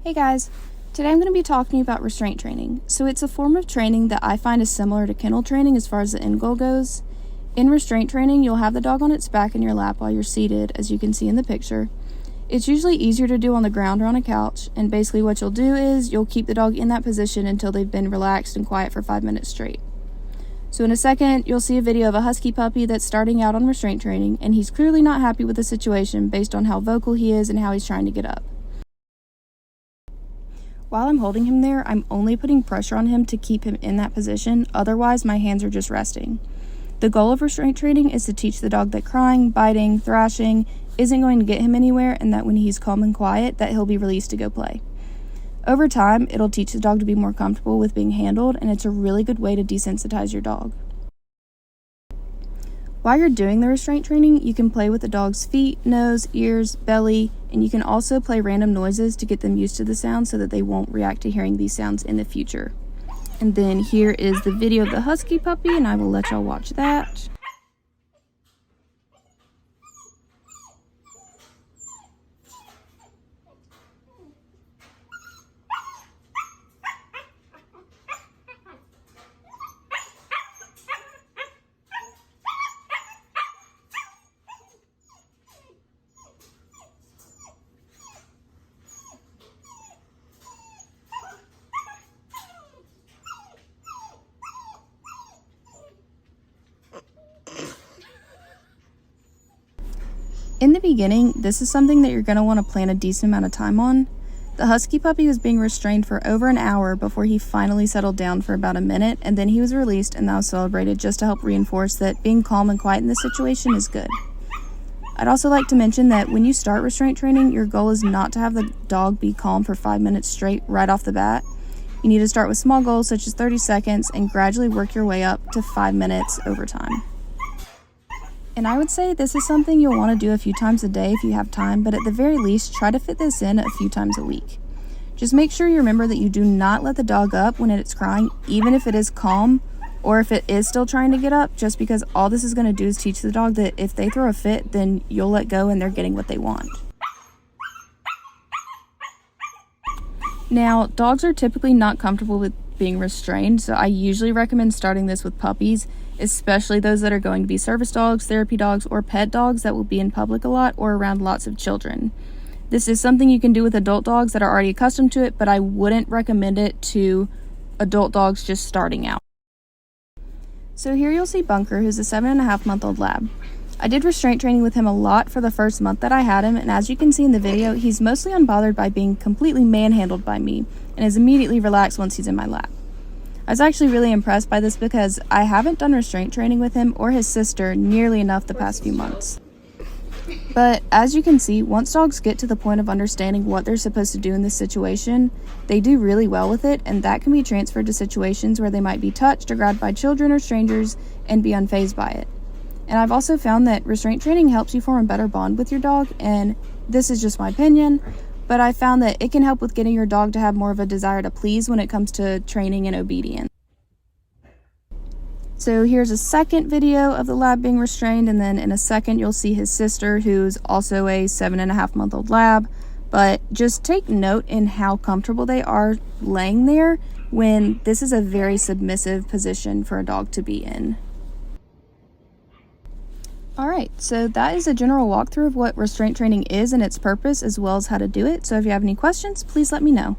Hey guys, today I'm going to be talking to you about restraint training. So it's a form of training that I find is similar to kennel training as far as the end goal goes. In restraint training, you'll have the dog on its back in your lap while you're seated, as you can see in the picture. It's usually easier to do on the ground or on a couch, and basically what you'll do is you'll keep the dog in that position until they've been relaxed and quiet for 5 minutes straight. So in a second, you'll see a video of a husky puppy that's starting out on restraint training, and he's clearly not happy with the situation based on how vocal he is and how he's trying to get up. While I'm holding him there, I'm only putting pressure on him to keep him in that position, otherwise my hands are just resting. The goal of restraint training is to teach the dog that crying, biting, thrashing isn't going to get him anywhere, and that when he's calm and quiet, that he'll be released to go play. Over time, it'll teach the dog to be more comfortable with being handled, and it's a really good way to desensitize your dog. While you're doing the restraint training, you can play with the dog's feet, nose, ears, belly, and you can also play random noises to get them used to the sound so that they won't react to hearing these sounds in the future. And then here is the video of the husky puppy, and I will let y'all watch that. In the beginning, this is something that you're going to want to plan a decent amount of time on. The husky puppy was being restrained for over an hour before he finally settled down for about a minute, and then he was released and that was celebrated just to help reinforce that being calm and quiet in this situation is good. I'd also like to mention that when you start restraint training, your goal is not to have the dog be calm for 5 minutes straight right off the bat. You need to start with small goals such as 30 seconds and gradually work your way up to 5 minutes over time. And I would say this is something you'll want to do a few times a day if you have time, but at the very least, try to fit this in a few times a week. Just make sure you remember that you do not let the dog up when it's crying, even if it is calm or if it is still trying to get up, just because all this is going to do is teach the dog that if they throw a fit, then you'll let go and they're getting what they want. Now, dogs are typically not comfortable with being restrained, so I usually recommend starting this with puppies, especially those that are going to be service dogs, therapy dogs, or pet dogs that will be in public a lot or around lots of children. This is something you can do with adult dogs that are already accustomed to it, but I wouldn't recommend it to adult dogs just starting out. So here you'll see Bunker, who's a 7.5-month-old lab. I did restraint training with him a lot for the first month that I had him, and as you can see in the video, he's mostly unbothered by being completely manhandled by me and is immediately relaxed once he's in my lap. I was actually really impressed by this because I haven't done restraint training with him or his sister nearly enough the past few months. But as you can see, once dogs get to the point of understanding what they're supposed to do in this situation, they do really well with it, and that can be transferred to situations where they might be touched or grabbed by children or strangers and be unfazed by it. And I've also found that restraint training helps you form a better bond with your dog, and this is just my opinion, but I found that it can help with getting your dog to have more of a desire to please when it comes to training and obedience. So here's a second video of the lab being restrained, and then in a second you'll see his sister, who's also a 7.5-month-old lab. But just take note in how comfortable they are laying there when this is a very submissive position for a dog to be in. Alright, so that is a general walkthrough of what restraint training is and its purpose, as well as how to do it. So if you have any questions, please let me know.